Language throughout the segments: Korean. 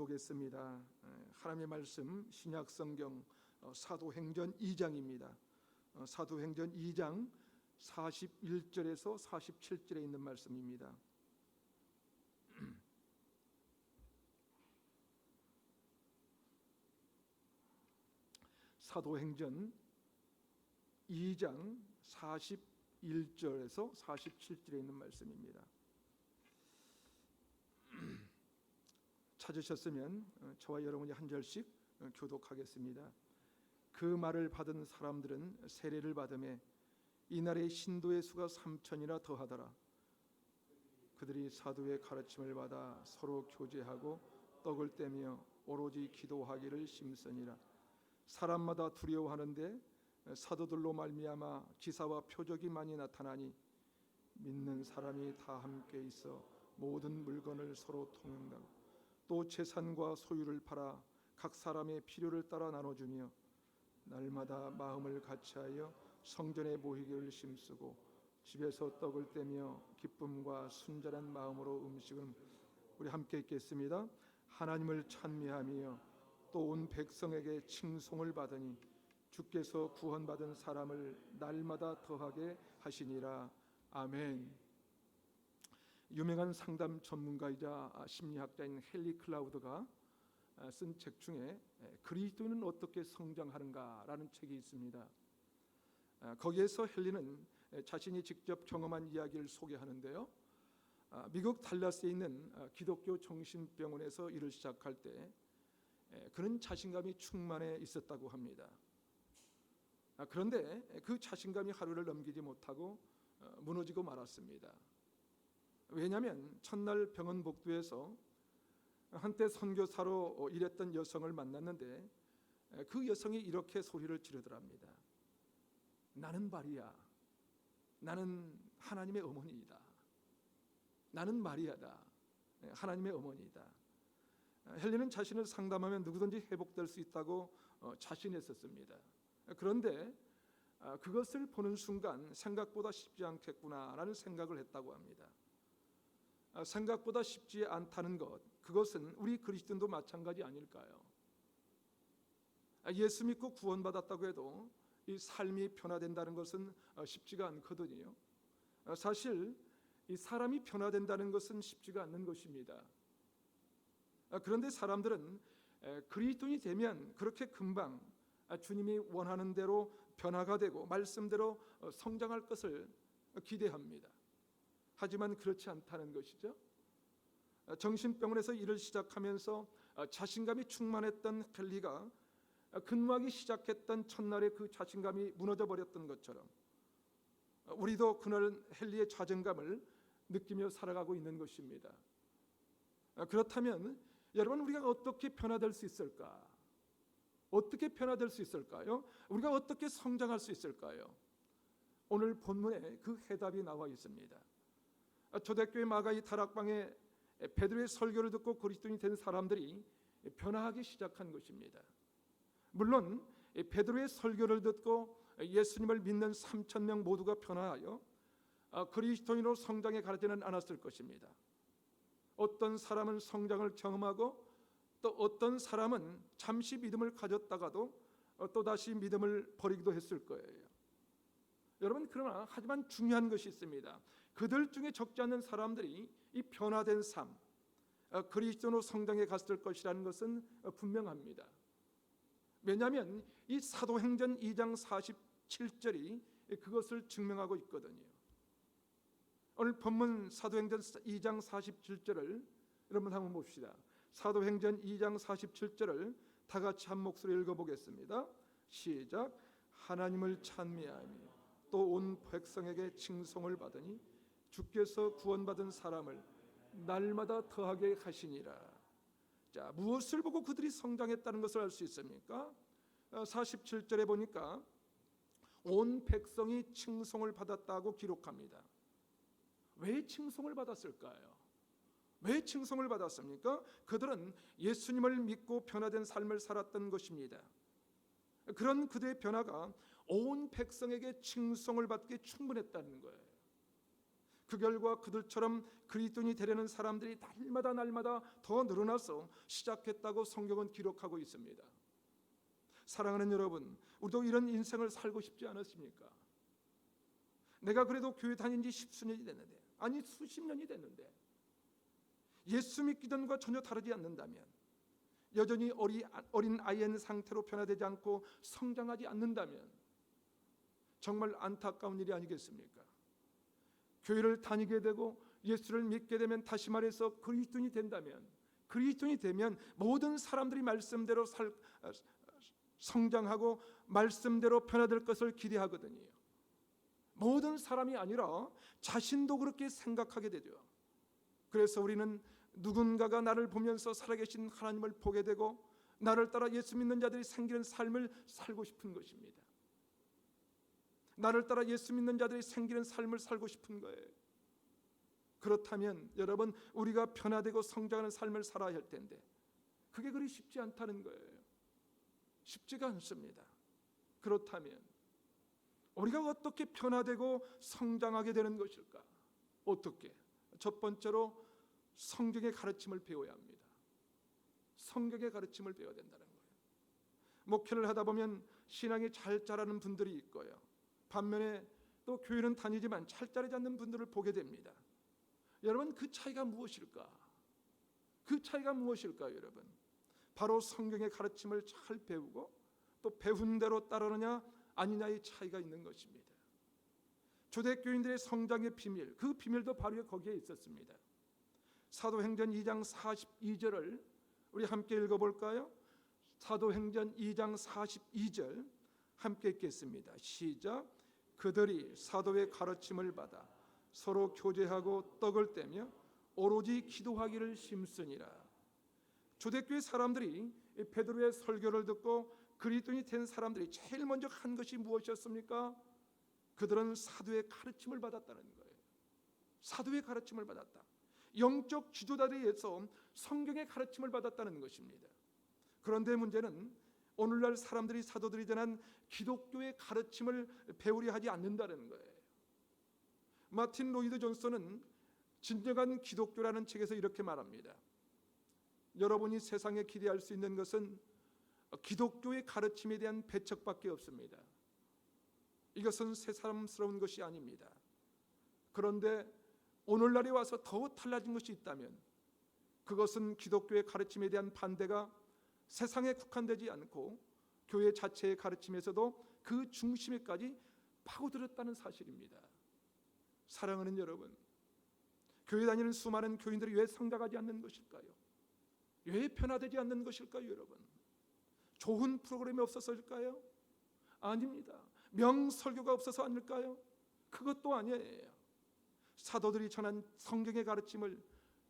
보겠습니다. 하나님의 말씀 신약성경 사도행전 2장입니다. 사도행전 2장 41절에서 47절에 있는 말씀입니다. 사도행전 2장 41절에서 47절에 있는 말씀입니다. 찾으셨으면 저와 여러분이 한 절씩 교독하겠습니다. 그 말을 받은 사람들은 세례를 받음에 이날에 신도의 수가 3,000이나 더하더라. 그들이 사도의 가르침을 받아 서로 교제하고 떡을 떼며 오로지 기도하기를 심쓰니라. 사람마다 두려워하는데 사도들로 말미암아 기사와 표적이 많이 나타나니 믿는 사람이 다 함께 있어 모든 물건을 서로 통용하고 또 재산과 소유를 팔아 각 사람의 필요를 따라 나눠주며 날마다 마음을 같이하여 성전에 모이기를 힘쓰고 집에서 떡을 떼며 기쁨과 순전한 마음으로 음식을 우리 함께 읽겠습니다. 하나님을 찬미하며 또 온 백성에게 칭송을 받으니 주께서 구원받은 사람을 날마다 더하게 하시니라. 아멘. 유명한 상담 전문가이자 심리학자인 헨리 클라우드가 쓴 책 중에 그리스도인은 어떻게 성장하는가라는 책이 있습니다. 거기에서 헨리는 자신이 직접 경험한 이야기를 소개하는데요. 미국 달라스에 있는 기독교 정신병원에서 일을 시작할 때 그는 자신감이 충만해 있었다고 합니다. 그런데 그 자신감이 하루를 넘기지 못하고 무너지고 말았습니다. 왜냐하면 첫날 병원 복도에서 한때 선교사로 일했던 여성을 만났는데 그 여성이 이렇게 소리를 지르더랍니다. 나는 마리아, 나는 하나님의 어머니이다. 나는 마리아다, 하나님의 어머니이다. 헨리는 자신을 상담하면 누구든지 회복될 수 있다고 자신했었습니다. 그런데 그것을 보는 순간 생각보다 쉽지 않겠구나라는 생각을 했다고 합니다. 생각보다 쉽지 않다는 것, 그것은 우리 그리스도인도 마찬가지 아닐까요? 예수 믿고 구원받았다고 해도 이 삶이 변화된다는 것은 쉽지가 않거든요. 사실 이 사람이 변화된다는 것은 쉽지가 않는 것입니다. 그런데 사람들은 그리스도인이 되면 그렇게 금방 주님이 원하는 대로 변화가 되고 말씀대로 성장할 것을 기대합니다. 하지만 그렇지 않다는 것이죠. 정신병원에서 일을 시작하면서 자신감이 충만했던 헨리가 근무하기 시작했던 첫날에 그 자신감이 무너져 버렸던 것처럼 우리도 그날 헨리의 좌절감을 느끼며 살아가고 있는 것입니다. 그렇다면 여러분, 우리가 어떻게 변화될 수 있을까? 어떻게 변화될 수 있을까요? 우리가 어떻게 성장할 수 있을까요? 오늘 본문에 그 해답이 나와 있습니다. 초대교회 마가이 다락방에 베드로의 설교를 듣고 그리스도인이 된 사람들이 변화하기 시작한 것입니다. 물론 베드로의 설교를 듣고 예수님을 믿는 3,000명 모두가 변화하여 그리스도인으로 성장해 가지는 않았을 것입니다. 어떤 사람은 성장을 경험하고 또 어떤 사람은 잠시 믿음을 가졌다가도 또다시 믿음을 버리기도 했을 거예요. 여러분, 그러나 하지만 중요한 것이 있습니다. 그들 중에 적지 않은 사람들이 이 변화된 삶, 그리스도로 성장해 갔을 것이라는 것은 분명합니다. 왜냐하면 이 사도행전 2장 47절이 그것을 증명하고 있거든요. 오늘 본문 사도행전 2장 47절을 여러분 한번 봅시다. 사도행전 2장 47절을 다 같이 한 목소리로 읽어보겠습니다. 시작. 하나님을 찬미하며 또 온 백성에게 칭송을 받으니 주께서 구원받은 사람을 날마다 더하게 하시니라. 자, 무엇을 보고 그들이 성장했다는 것을 알 수 있습니까? 47절에 보니까 온 백성이 칭송을 받았다고 기록합니다. 왜 칭송을 받았을까요? 왜 칭송을 받았습니까? 그들은 예수님을 믿고 변화된 삶을 살았던 것입니다. 그런 그들의 변화가 온 백성에게 칭송을 받기에 충분했다는 거예요. 그 결과 그들처럼 그리스도인이 되려는 사람들이 날마다 더 늘어나서 시작했다고 성경은 기록하고 있습니다. 사랑하는 여러분, 우리도 이런 인생을 살고 싶지 않으십니까? 내가 그래도 교회 다닌 지 십수년이 됐는데, 아니 수십 년이 됐는데 예수 믿기 전과 전혀 다르지 않는다면, 여전히 어린 아이의 상태로 변화되지 않고 성장하지 않는다면 정말 안타까운 일이 아니겠습니까? 교회를 다니게 되고 예수를 믿게 되면, 다시 말해서 그리스도인이 된다면, 그리스도인이 되면 모든 사람들이 말씀대로 성장하고 말씀대로 변화될 것을 기대하거든요. 모든 사람이 아니라 자신도 그렇게 생각하게 되죠. 그래서 우리는 누군가가 나를 보면서 살아계신 하나님을 보게 되고 나를 따라 예수 믿는 자들이 생기는 삶을 살고 싶은 것입니다. 나를 따라 예수 믿는 자들이 생기는 삶을 살고 싶은 거예요. 그렇다면 여러분, 우리가 변화되고 성장하는 삶을 살아야 할 텐데 그게 그리 쉽지 않다는 거예요. 쉽지가 않습니다. 그렇다면 우리가 어떻게 변화되고 성장하게 되는 것일까? 어떻게? 첫 번째로 성경의 가르침을 배워야 합니다. 성경의 가르침을 배워야 된다는 거예요. 목회를 하다 보면 신앙이 잘 자라는 분들이 있고요, 반면에 또 교회는 다니지만 잘 자라지 않는 분들을 보게 됩니다. 여러분, 그 차이가 무엇일까? 그 차이가 무엇일까요, 여러분? 바로 성경의 가르침을 잘 배우고 또 배운 대로 따르느냐 아니냐의 차이가 있는 것입니다. 초대교인들의 성장의 비밀, 그 비밀도 바로 거기에 있었습니다. 사도행전 2장 42절을 우리 함께 읽어볼까요? 사도행전 2장 42절 함께 읽겠습니다. 시작. 그들이 사도의 가르침을 받아 서로 교제하고 떡을 떼며 오로지 기도하기를 심쓰니라. 초대교회 사람들이 베드로의 설교를 듣고 그리스도인이 된 사람들이 제일 먼저 한 것이 무엇이었습니까? 그들은 사도의 가르침을 받았다는 거예요. 사도의 가르침을 받았다. 영적 지도자들에서 성경의 가르침을 받았다는 것입니다. 그런데 문제는 오늘날 사람들이 사도들이 전한 기독교의 가르침을 배우려 하지 않는다는 거예요. 마틴 로이드 존슨은 진정한 기독교라는 책에서 이렇게 말합니다. 여러분이 세상에 기대할 수 있는 것은 기독교의 가르침에 대한 배척밖에 없습니다. 이것은 새삼스러운 것이 아닙니다. 그런데 오늘날에 와서 더 달라진 것이 있다면 그것은 기독교의 가르침에 대한 반대가 세상에 국한되지 않고 교회 자체의 가르침에서도 그 중심에까지 파고들었다는 사실입니다. 사랑하는 여러분, 교회 다니는 수많은 교인들이 왜 성장하지 않는 것일까요? 왜 변화되지 않는 것일까요, 여러분? 좋은 프로그램이 없어서일까요? 아닙니다. 명설교가 없어서 아닐까요? 그것도 아니에요. 사도들이 전한 성경의 가르침을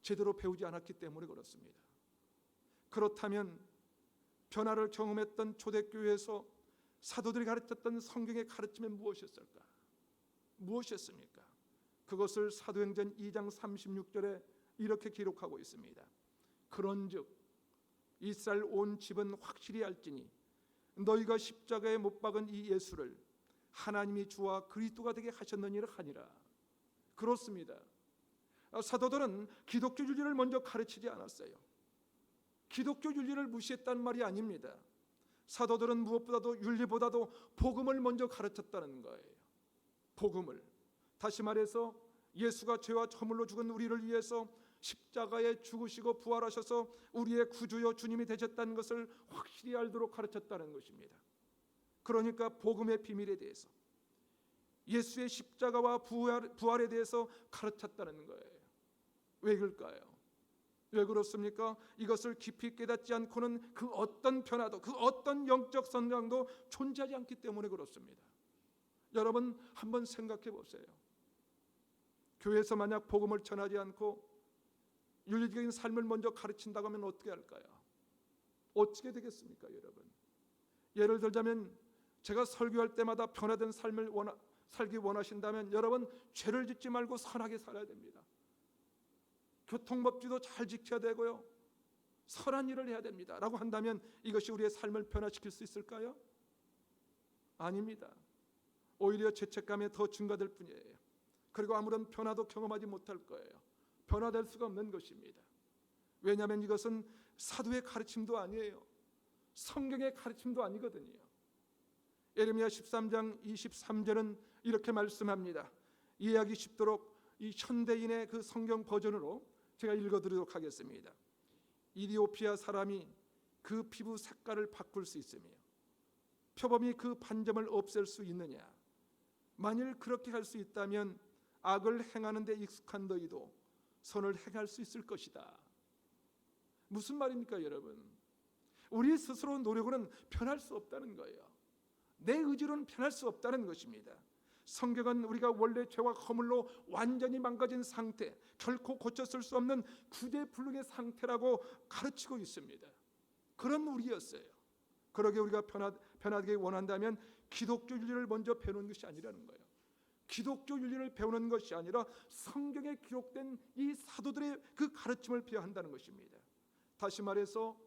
제대로 배우지 않았기 때문에 그렇습니다. 그렇다면 변화를 경험했던 초대교회에서 사도들이 가르쳤던 성경의 가르침은 무엇이었을까? 무엇이었습니까? 그것을 사도행전 2장 36절에 이렇게 기록하고 있습니다. 그런즉 이스라엘 온 집은 확실히 알지니 너희가 십자가에 못 박은 이 예수를 하나님이 주와 그리스도가 되게 하셨느니라 하니라. 그렇습니다. 사도들은 기독교 윤리를 먼저 가르치지 않았어요. 기독교 윤리를 무시했다는 말이 아닙니다. 사도들은 무엇보다도 윤리보다도 복음을 먼저 가르쳤다는 거예요. 복음을. 다시 말해서 예수가 죄와 허물로 죽은 우리를 위해서 십자가에 죽으시고 부활하셔서 우리의 구주여 주님이 되셨다는 것을 확실히 알도록 가르쳤다는 것입니다. 그러니까 복음의 비밀에 대해서, 예수의 십자가와 부활에 대해서 가르쳤다는 거예요. 왜 그럴까요? 왜 그렇습니까? 이것을 깊이 깨닫지 않고는 그 어떤 변화도, 그 어떤 영적 성장도 존재하지 않기 때문에 그렇습니다. 여러분 한번 생각해 보세요. 교회에서 만약 복음을 전하지 않고 윤리적인 삶을 먼저 가르친다고 하면 어떻게 할까요? 어떻게 되겠습니까, 여러분? 예를 들자면 제가 설교할 때마다 변화된 삶을 살기 원하신다면 여러분 죄를 짓지 말고 선하게 살아야 됩니다. 교통법규도 잘 지켜야 되고요, 선한 일을 해야 됩니다 라고 한다면 이것이 우리의 삶을 변화시킬 수 있을까요? 아닙니다. 오히려 죄책감이 더 증가될 뿐이에요. 그리고 아무런 변화도 경험하지 못할 거예요. 변화될 수가 없는 것입니다. 왜냐하면 이것은 사도의 가르침도 아니에요. 성경의 가르침도 아니거든요. 예레미야 13장 23절은 이렇게 말씀합니다. 이해하기 쉽도록 이 현대인의 그 성경 버전으로 제가 읽어드리도록 하겠습니다. 이디오피아 사람이 그 피부 색깔을 바꿀 수 있으며 표범이 그 반점을 없앨 수 있느냐? 만일 그렇게 할 수 있다면 악을 행하는 데 익숙한 너희도 선을 행할 수 있을 것이다. 무슨 말입니까, 여러분? 우리 스스로 노력으로는 변할 수 없다는 거예요. 내 의지로는 변할 수 없다는 것입니다. 성경은 우리가 원래 죄와 허물로 완전히 망가진 상태, 결코 고쳤을 수 없는 구제불능의 상태라고 가르치고 있습니다. 그런 우리였어요. 그러게 우리가 변하게 원한다면 기독교 윤리를 먼저 배우는 것이 아니라는 거예요. 기독교 윤리를 배우는 것이 아니라 성경에 기록된 이 사도들의 그 가르침을 배워야 한다는 것입니다. 다시 말해서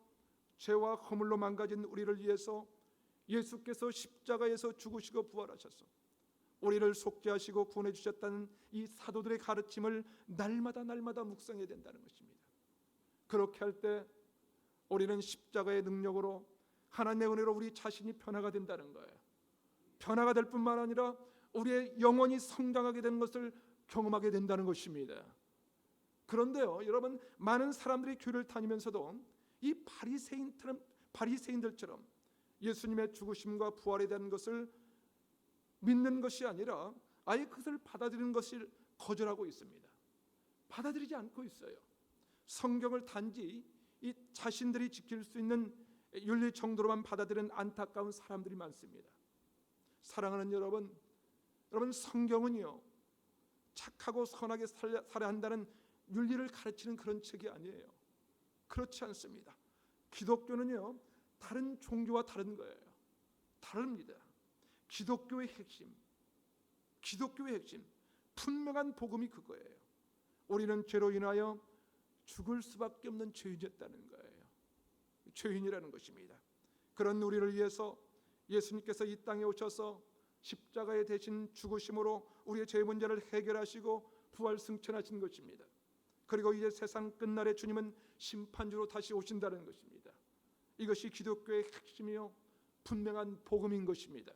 죄와 허물로 망가진 우리를 위해서 예수께서 십자가에서 죽으시고 부활하셔서 우리를 속죄하시고 구원해 주셨다는 이 사도들의 가르침을 날마다 묵상해야 된다는 것입니다. 그렇게 할 때 우리는 십자가의 능력으로 하나님의 은혜로 우리 자신이 변화가 된다는 거예요. 변화가 될 뿐만 아니라 우리의 영혼이 성장하게 되는 것을 경험하게 된다는 것입니다. 그런데요, 여러분, 많은 사람들이 교회를 다니면서도 이 바리새인들처럼 예수님의 죽으심과 부활에 대한 것을 믿는 것이 아니라 아예 그것을 받아들이는 것을 거절하고 있습니다. 받아들이지 않고 있어요. 성경을 단지 이 자신들이 지킬 수 있는 윤리 정도로만 받아들이는 안타까운 사람들이 많습니다. 사랑하는 여러분, 성경은요, 착하고 선하게 살아야 한다는 윤리를 가르치는 그런 책이 아니에요. 그렇지 않습니다. 기독교는요, 다른 종교와 다른 거예요. 다릅니다. 기독교의 핵심, 분명한 복음이 그거예요. 우리는 죄로 인하여 죽을 수밖에 없는 죄인이었다는 거예요. 죄인이라는 것입니다. 그런 우리를 위해서 예수님께서 이 땅에 오셔서 십자가에 대신 죽으심으로 우리의 죄 문제를 해결하시고 부활 승천하신 것입니다. 그리고 이제 세상 끝날에 주님은 심판주로 다시 오신다는 것입니다. 이것이 기독교의 핵심이요 분명한 복음인 것입니다.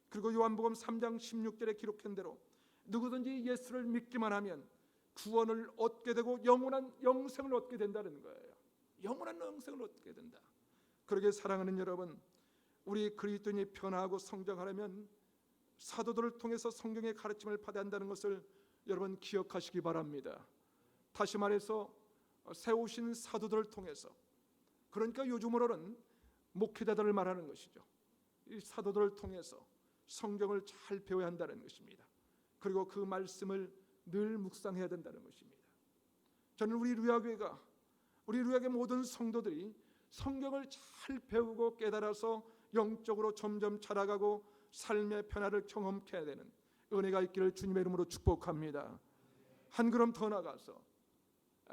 그리고 요한복음 3장 16절에 기록한 대로 누구든지 예수를 믿기만 하면 구원을 얻게 되고 영원한 영생을 얻게 된다는 거예요. 영원한 영생을 얻게 된다. 그러게 사랑하는 여러분, 우리 그리스도인이 변화하고 성장하려면 사도들을 통해서 성경의 가르침을 받아야 한다는 것을 여러분 기억하시기 바랍니다. 다시 말해서 세우신 사도들을 통해서, 그러니까 요즘으로는 목회자들을 말하는 것이죠. 이 사도들을 통해서 성경을 잘 배워야 한다는 것입니다. 그리고 그 말씀을 늘 묵상해야 된다는 것입니다. 저는 우리 루야교의 모든 성도들이 성경을 잘 배우고 깨달아서 영적으로 점점 자라가고 삶의 변화를 경험케 해야 되는 은혜가 있기를 주님의 이름으로 축복합니다. 한 걸음 더 나가서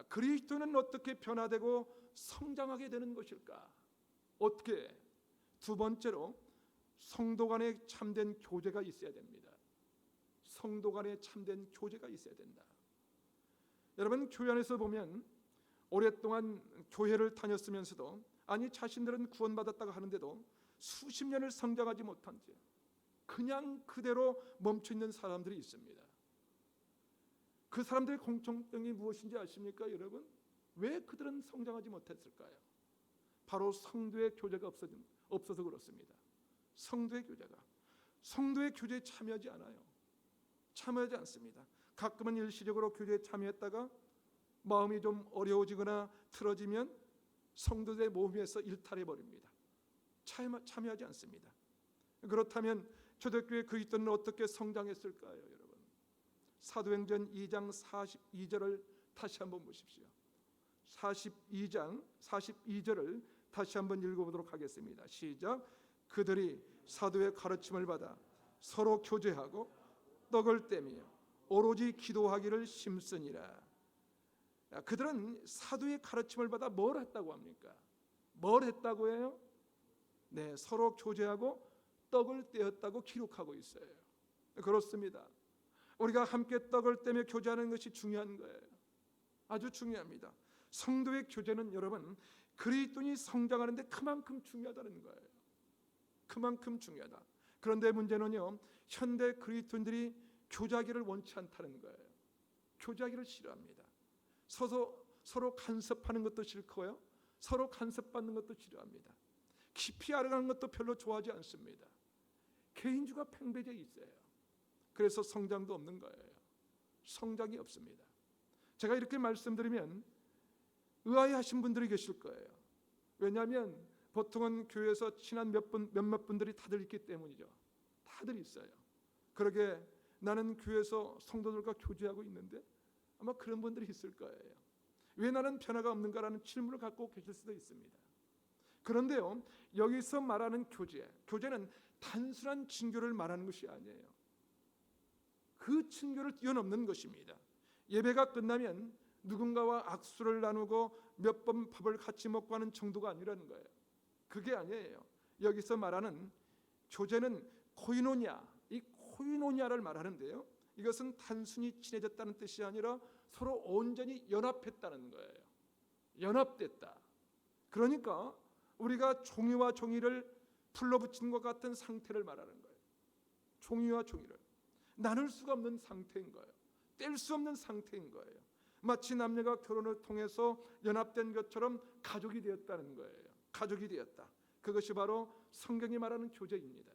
그리스도는 어떻게 변화되고 성장하게 되는 것일까? 어떻게? 두 번째로 성도 간의 참된 교제가 있어야 됩니다. 성도 간의 참된 교제가 있어야 된다. 여러분, 교회 안에서 보면 오랫동안 교회를 다녔으면서도 아니 자신들은 구원받았다고 하는데도 수십 년을 성장하지 못한 채 그냥 그대로 멈춰 있는 사람들이 있습니다. 그 사람들의 공통점이 무엇인지 아십니까, 여러분? 왜 그들은 성장하지 못했을까요? 바로 성도의 교제가 없어서 그렇습니다. 성도의 교제에 참여하지 않아요. 참여하지 않습니다. 가끔은 일시적으로 교제에 참여했다가 마음이 좀 어려워지거나 틀어지면 성도들의 모임에서 일탈해 버립니다. 참여하지 않습니다. 그렇다면 초대교회 그리스도는 어떻게 성장했을까요, 여러분? 사도행전 2장 42절을 다시 한번 보십시오. 42절을 다시 한번 읽어보도록 하겠습니다. 시작. 그들이 사도의 가르침을 받아 서로 교제하고 떡을 떼며 오로지 기도하기를 힘쓰니라. 그들은 사도의 가르침을 받아 뭘 했다고 합니까? 뭘 했다고 해요? 네, 서로 교제하고 떡을 떼었다고 기록하고 있어요. 그렇습니다. 우리가 함께 떡을 떼며 교제하는 것이 중요한 거예요. 아주 중요합니다. 성도의 교제는 여러분 그리스도인이 성장하는데 그만큼 중요하다는 거예요. 그만큼 중요하다. 그런데 문제는요, 현대 그리스도인들이 교제하기를 원치 않다는 거예요. 교제하기를 싫어합니다. 서로 간섭하는 것도 싫고요, 서로 간섭받는 것도 싫어합니다. 깊이 알아가는 것도 별로 좋아하지 않습니다. 개인주가 팽배해 있어요. 그래서 성장도 없는 거예요. 성장이 없습니다. 제가 이렇게 말씀드리면 의아해하신 분들이 계실 거예요. 왜냐하면 보통은 교회에서 친한 몇몇 분들이 다들 있기 때문이죠. 다들 있어요. 그러게 나는 교회에서 성도들과 교제하고 있는데, 아마 그런 분들이 있을 거예요. 왜 나는 변화가 없는가라는 질문을 갖고 계실 수도 있습니다. 그런데요, 여기서 말하는 교제는 단순한 친교를 말하는 것이 아니에요. 그 친교를 뛰어넘는 것입니다. 예배가 끝나면 누군가와 악수를 나누고 몇 번 밥을 같이 먹고 하는 정도가 아니라는 거예요. 그게 아니에요. 여기서 말하는 교제는 코이노냐, 이 코이노냐를 말하는데요, 이것은 단순히 친해졌다는 뜻이 아니라 서로 온전히 연합했다는 거예요. 연합됐다. 그러니까 우리가 종이와 종이를 풀러붙인 것 같은 상태를 말하는 거예요. 종이와 종이를 나눌 수가 없는 상태인 거예요. 뗄 수 없는 상태인 거예요. 마치 남녀가 결혼을 통해서 연합된 것처럼 가족이 되었다는 거예요. 가족이 되었다. 그것이 바로 성경이 말하는 교제입니다.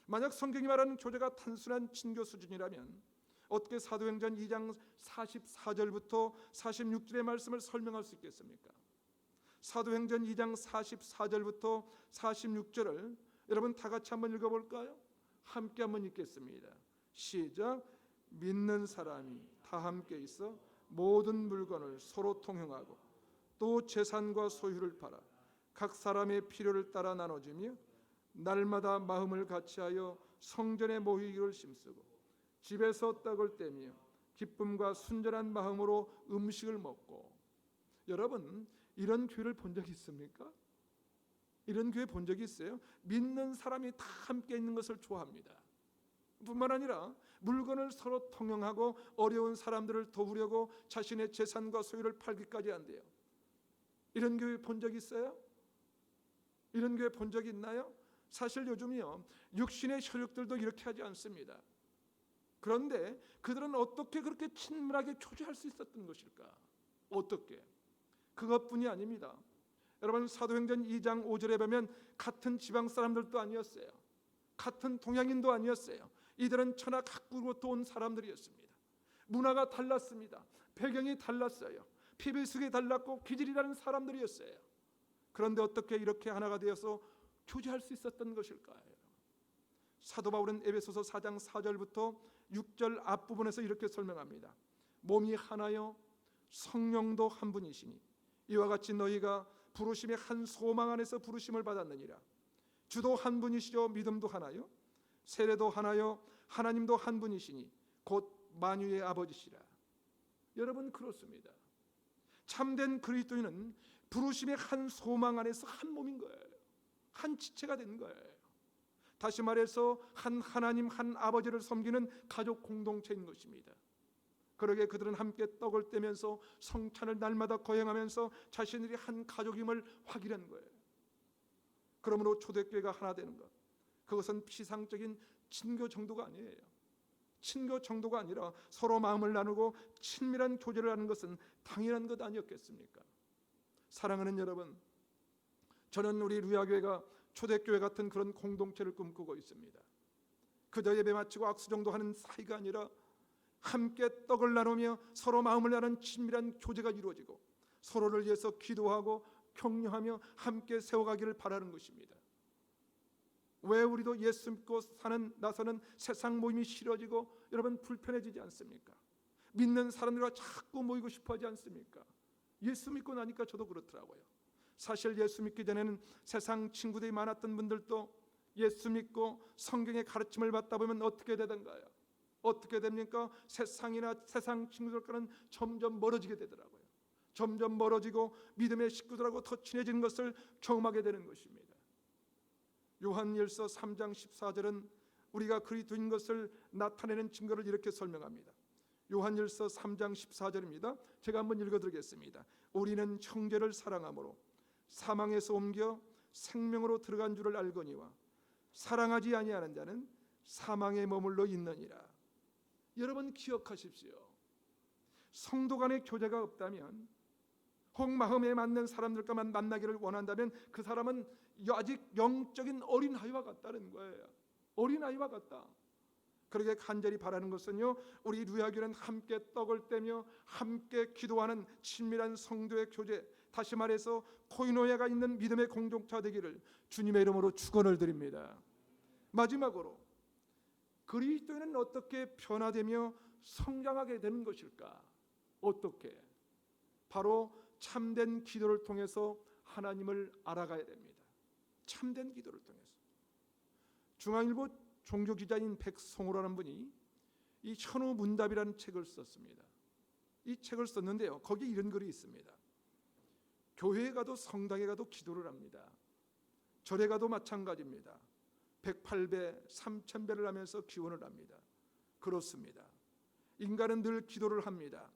만약 성경이 말하는 교제가 단순한 친교 수준이라면 어떻게 사도행전 2장 44절부터 46절의 말씀을 설명할 수 있겠습니까? 사도행전 2장 44절부터 46절을 여러분 다 같이 한번 읽어볼까요? 함께 한번 읽겠습니다. 시작. 믿는 사람이 다 함께 있어 모든 물건을 서로 통용하고 또 재산과 소유를 팔아 각 사람의 필요를 따라 나눠주며 날마다 마음을 같이하여 성전에 모이기를 힘쓰고 집에서 떡을 떼며 기쁨과 순전한 마음으로 음식을 먹고. 여러분 이런 교회를 본 적이 있습니까? 이런 교회 본 적이 있어요? 믿는 사람이 다 함께 있는 것을 좋아합니다. 뿐만 아니라 물건을 서로 통용하고 어려운 사람들을 도우려고 자신의 재산과 소유를 팔기까지 한대요. 이런 교회 본 적 있어요? 이런 교회 본 적 있나요? 사실 요즘이요, 육신의 혈육들도 이렇게 하지 않습니다. 그런데 그들은 어떻게 그렇게 친밀하게 교제할 수 있었던 것일까? 어떻게? 그것뿐이 아닙니다. 여러분 사도행전 2장 5절에 보면 같은 지방 사람들도 아니었어요. 같은 동양인도 아니었어요. 이들은 천하 각국으로부터 온 사람들이었습니다. 문화가 달랐습니다. 배경이 달랐어요. 피비숙이 달랐고 기질이 다른 사람들이었어요. 그런데 어떻게 이렇게 하나가 되어서 교제할 수 있었던 것일까요? 사도 바울은 에베소서 4장 4절부터 6절 앞부분에서 이렇게 설명합니다. 몸이 하나요 성령도 한 분이시니 이와 같이 너희가 부르심의 한 소망 안에서 부르심을 받았느니라. 주도 한 분이시요 믿음도 하나요 세례도 하나요 하나님도 한 분이시니 곧 만유의 아버지시라. 여러분 그렇습니다. 참된 그리스도인은 부르심의 한 소망 안에서 한 몸인 거예요. 한 지체가 된 거예요. 다시 말해서 한 하나님 한 아버지를 섬기는 가족 공동체인 것입니다. 그러게 그들은 함께 떡을 떼면서 성찬을 날마다 거행하면서 자신들이 한 가족임을 확인한 거예요. 그러므로 초대교회가 하나 되는 것, 그것은 피상적인 친교 정도가 아니에요. 친교 정도가 아니라 서로 마음을 나누고 친밀한 교제를 하는 것은 당연한 것 아니었겠습니까? 사랑하는 여러분, 저는 우리 루야교회가 초대교회 같은 그런 공동체를 꿈꾸고 있습니다. 그저 예배 마치고 악수 정도 하는 사이가 아니라 함께 떡을 나누며 서로 마음을 나누는 친밀한 교제가 이루어지고 서로를 위해서 기도하고 격려하며 함께 세워가기를 바라는 것입니다. 왜 우리도 예수 믿고 사는 나서는 세상 모임이 싫어지고 여러분 불편해지지 않습니까? 믿는 사람들과 자꾸 모이고 싶어하지 않습니까? 예수 믿고 나니까 저도 그렇더라고요. 사실 예수 믿기 전에는 세상 친구들이 많았던 분들도 예수 믿고 성경의 가르침을 받다 보면 어떻게 되던가요? 어떻게 됩니까? 세상이나 세상 친구들과는 점점 멀어지게 되더라고요. 점점 멀어지고 믿음의 식구들하고 더 친해지는 것을 경험하게 되는 것입니다. 요한일서 3장 14절은 우리가 그리스도인 것을 나타내는 증거를 이렇게 설명합니다. 요한일서 3장 14절입니다. 제가 한번 읽어드리겠습니다. 우리는 형제를 사랑함으로 사망에서 옮겨 생명으로 들어간 줄을 알거니와 사랑하지 아니하는 자는 사망에 머물러 있느니라. 여러분 기억하십시오. 성도 간의 교제가 없다면, 혹 마음에 맞는 사람들과만 만나기를 원한다면 그 사람은 아직 영적인 어린아이와 같다는 거예요. 어린아이와 같다. 그렇게 간절히 바라는 것은요, 우리 루야교는 함께 떡을 떼며 함께 기도하는 친밀한 성도의 교제, 다시 말해서 코이노야가 있는 믿음의 공동체 되기를 주님의 이름으로 축원을 드립니다. 마지막으로 그리스도인은 어떻게 변화되며 성장하게 되는 것일까? 어떻게? 바로 참된 기도를 통해서 하나님을 알아가야 됩니다. 참된 기도를 통해서. 중앙일보 종교기자인 백성호라는 분이 이 현우문답이라는 책을 썼습니다. 이 책을 썼는데요, 거기에 이런 글이 있습니다. 교회에 가도 성당에 가도 기도를 합니다. 절에 가도 마찬가지입니다. 108배, 3000배를 하면서 기원을 합니다. 그렇습니다. 인간은 늘 기도를 합니다.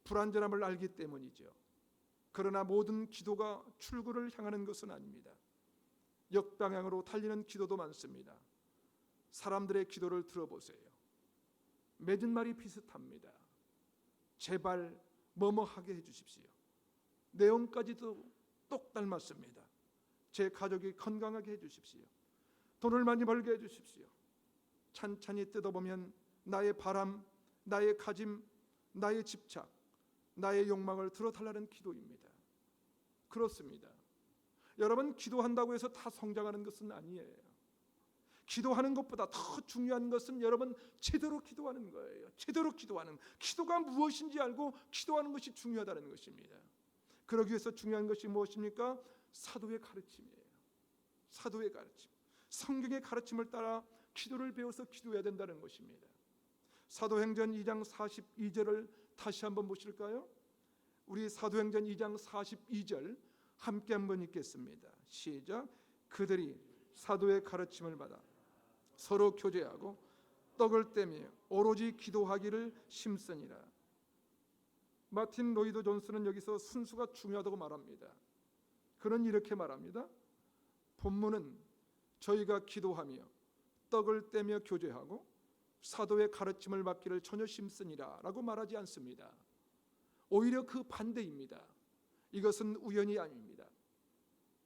불완전함을 알기 때문이죠. 그러나 모든 기도가 출구를 향하는 것은 아닙니다. 역방향으로 달리는 기도도 많습니다. 사람들의 기도를 들어보세요. 맺은 말이 비슷합니다. 제발 뭐뭐 하게 해주십시오. 내용까지도 똑 닮았습니다. 제 가족이 건강하게 해주십시오. 돈을 많이 벌게 해주십시오. 찬찬히 뜯어보면 나의 바람, 나의 가짐, 나의 집착, 나의 욕망을 들어달라는 기도입니다. 그렇습니다. 여러분, 기도한다고 해서 다 성장하는 것은 아니에요. 기도하는 것보다 더 중요한 것은 여러분 제대로 기도하는 거예요. 제대로 기도하는, 기도가 무엇인지 알고 기도하는 것이 중요하다는 것입니다. 그러기 위해서 중요한 것이 무엇입니까? 사도의 가르침이에요. 사도의 가르침, 성경의 가르침을 따라 기도를 배워서 기도해야 된다는 것입니다. 사도행전 2장 42절을 다시 한번 보실까요? 우리 사도행전 2장 42절 함께 한번 읽겠습니다. 시작. 그들이 사도의 가르침을 받아 서로 교제하고 떡을 떼며 오로지 기도하기를 힘쓰니라. 마틴 로이드 존스는 여기서 순수가 중요하다고 말합니다. 그는 이렇게 말합니다. 본문은 저희가 기도하며 떡을 떼며 교제하고 사도의 가르침을 받기를 전혀 힘쓰니라 라고 말하지 않습니다. 오히려 그 반대입니다. 이것은 우연이 아닙니다.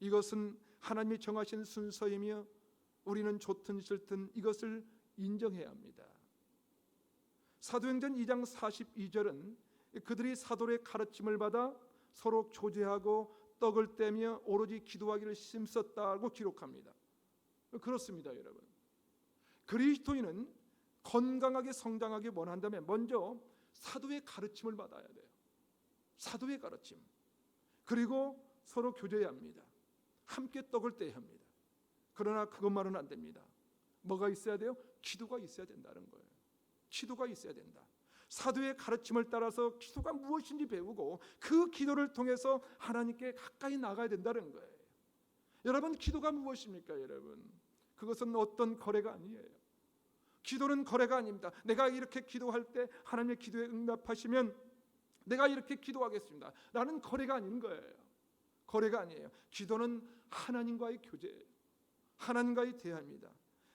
이것은 하나님이 정하신 순서이며 우리는 좋든 싫든 이것을 인정해야 합니다. 사도행전 2장 42절은 그들이 사도의 가르침을 받아 서로 교제하고 떡을 떼며 오로지 기도하기를 힘썼다고 기록합니다. 그렇습니다, 여러분. 그리스도인은 건강하게 성장하기 원한다면 먼저 사도의 가르침을 받아야 돼요. 사도의 가르침. 그리고 서로 교제해야 합니다. 함께 떡을 떼야 합니다. 그러나 그것만은 안 됩니다. 뭐가 있어야 돼요? 기도가 있어야 된다는 거예요. 기도가 있어야 된다. 사도의 가르침을 따라서 기도가 무엇인지 배우고 그 기도를 통해서 하나님께 가까이 나가야 된다는 거예요. 여러분, 기도가 무엇입니까? 여러분, 그것은 어떤 거래가 아니에요. 기도는 거래가 아닙니다. 내가 이렇게 기도할 때 하나님의 기도에 응답하시면 내가 이렇게 기도하겠습니다. 라는 거래가 아닌 거예요. 거래가 아니에요. 기도는 하나님과의 교제예요. 하나님과의 대화입니다.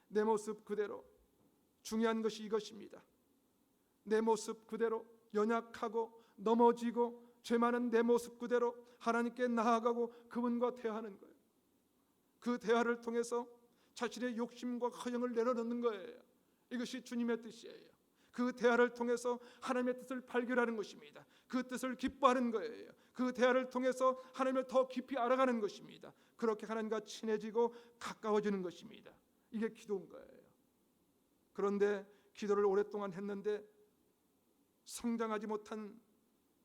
내 모습 그대로. 중요한 것이 이것입니다. 내 모습 그대로 연약하고 넘어지고 죄 많은 내 모습 그대로 하나님께 나아가고 그분과 대화하는 거예요. 그 대화를 통해서 자신의 욕심과 허영을 내려놓는 거예요. 이것이 주님의 뜻이에요. 그 대화를 통해서 하나님의 뜻을 발견하는 것입니다. 그 뜻을 기뻐하는 거예요. 그 대화를 통해서 하나님을 더 깊이 알아가는 것입니다. 그렇게 하나님과 친해지고 가까워지는 것입니다. 이게 기도인 거예요. 그런데 기도를 오랫동안 했는데 성장하지 못한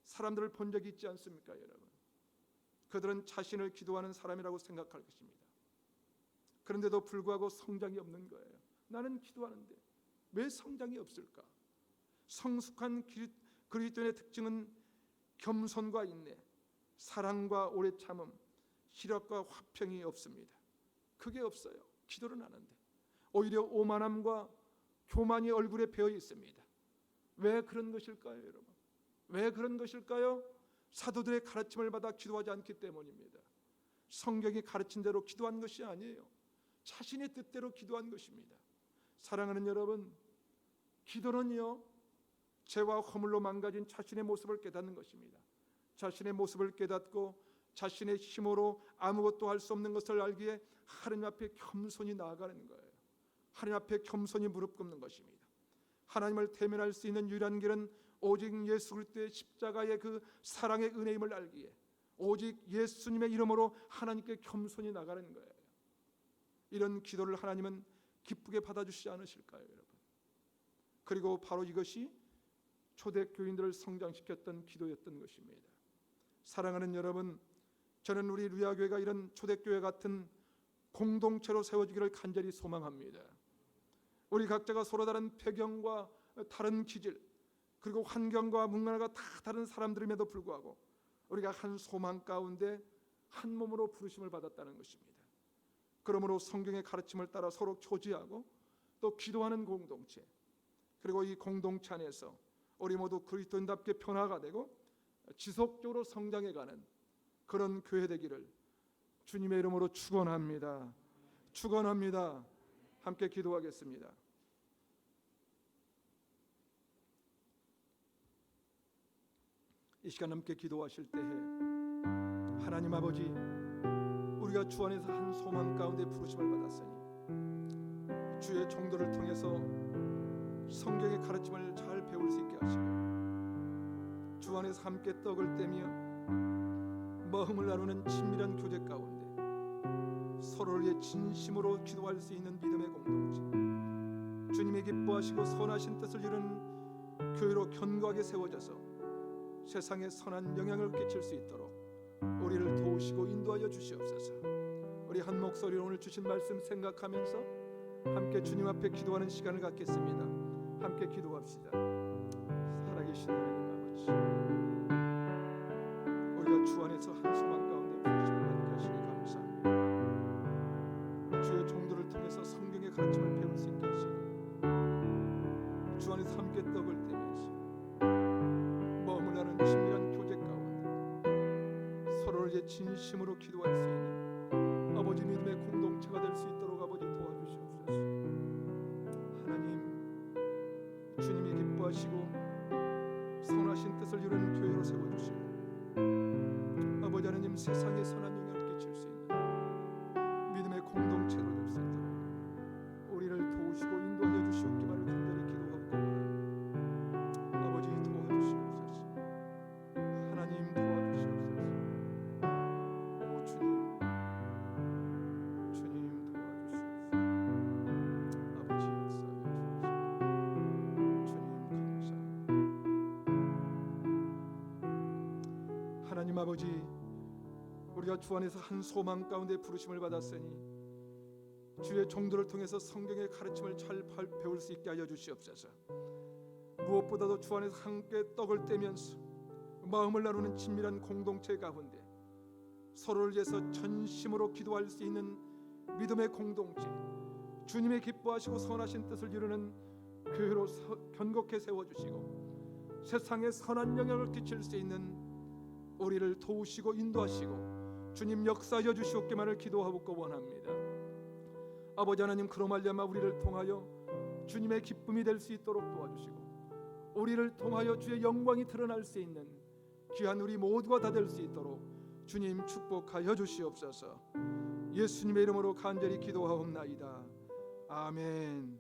사람들을 본 적이 있지 않습니까, 여러분? 그들은 자신을 기도하는 사람이라고 생각할 것입니다. 그런데도 불구하고 성장이 없는 거예요. 나는 기도하는데 왜 성장이 없을까? 성숙한 그리스도인의 특징은 겸손과 인내, 사랑과 오래 참음, 희락과 화평이 없습니다. 그게 없어요. 기도를 하는데 오히려 오만함과 교만이 얼굴에 배어 있습니다. 왜 그런 것일까요, 여러분? 왜 그런 것일까요? 사도들의 가르침을 받아 기도하지 않기 때문입니다. 성경이 가르친 대로 기도한 것이 아니에요. 자신의 뜻대로 기도한 것입니다. 사랑하는 여러분, 기도는요, 죄와 허물로 망가진 자신의 모습을 깨닫는 것입니다. 자신의 모습을 깨닫고 자신의 힘으로 아무것도 할 수 없는 것을 알기에 하나님 앞에 겸손히 나아가는 거예요. 하나님 앞에 겸손히 무릎 꿇는 것입니다. 하나님을 대면할 수 있는 유일한 길은 오직 예수 그리스도의 십자가의 그 사랑의 은혜임을 알기에 오직 예수님의 이름으로 하나님께 겸손히 나가는 거예요. 이런 기도를 하나님은 기쁘게 받아주시지 않으실까요, 여러분? 그리고 바로 이것이 초대교인들을 성장시켰던 기도였던 것입니다. 사랑하는 여러분, 저는 우리 루야교회가 이런 초대교회 같은 공동체로 세워지기를 간절히 소망합니다. 우리 각자가 서로 다른 배경과 다른 기질, 그리고 환경과 문화가 다 다른 사람들임에도 불구하고 우리가 한 소망 가운데 한 몸으로 부르심을 받았다는 것입니다. 그러므로 성경의 가르침을 따라 서로 교제하고 또 기도하는 공동체, 그리고 이 공동체 안에서 우리 모두 그리스도인답게 변화가 되고 지속적으로 성장해가는 그런 교회 되기를 주님의 이름으로 축원합니다. 축원합니다. 함께 기도하겠습니다. 이 시간 함께 기도하실 때에 하나님 아버지, 우리가 주 안에서 한 소망 가운데 부르심을 받았으니 주의 종도를 통해서 성경의 가르침을 잘 배울 수 있게 하시고 주 안에서 함께 떡을 떼며 마음을 나누는 친밀한 교제 가운데 서로를 위해 진심으로 기도할 수 있는 믿음의 공동체, 주님의 기뻐하시고 선하신 뜻을 이루는 교회로 견고하게 세워져서 세상에 선한 영향을 끼칠 수 있도록 우리를 도우시고 인도하여 주시옵소서. 우리 한 목소리로 오늘 주신 말씀 생각하면서 함께 주님 앞에 기도하는 시간을 갖겠습니다. 함께 기도합시다. 살아계신 하나님 아버지, 우리가 주 안에서 한 소망 가운데 부르심을 받게 하시니 감사합니다. 주의 종도를 통해서 성경의 가르침을 배울 수 있게 하시고 주 안에서 함께 떡을 떼면서 마음을 나눈 친밀한 교제 가운데 서로를 위해 진심으로 기도할 수 있는 아버지 믿음의 공동체가 될 수 있도록 아버지 도와주시옵소서. 하나님, 주님이 기뻐하시고 선하신 뜻을 이루는 교회로 세워주시고 아버지 하나님, 세상에 선한 영향을 끼칠 수 있는 믿음의 공동체로 될 수 있도록 우리를 도우시고 인도하여 주시옵기만을 간절히 기도하고 아버지 도와주시옵소서. 하나님 도와주시옵소서. 오 주님, 주님 도와주시옵소서. 아버지 역사하여 주옵소서. 하나님 아버지, 우리가 주 안에서 한 소망 가운데 부르심을 받았으니 주의 종도를 통해서 성경의 가르침을 잘 배울 수 있게 하여 주시옵소서. 무엇보다도 주 안에서 함께 떡을 떼면서 마음을 나누는 친밀한 공동체 가운데 서로를 위해서 전심으로 기도할 수 있는 믿음의 공동체, 주님의 기뻐하시고 선하신 뜻을 이루는 교회로 견고하게 세워주시고 세상에 선한 영향을 끼칠 수 있는 우리를 도우시고 인도하시고 주님 역사하여 주시옵기만을 기도하고 원합니다. 아버지 하나님, 그로 말미암아 우리를 통하여 주님의 기쁨이 될 수 있도록 도와주시고 우리를 통하여 주의 영광이 드러날 수 있는 귀한 우리 모두가 다 될 수 있도록 주님 축복하여 주시옵소서. 예수님의 이름으로 간절히 기도하옵나이다. 아멘.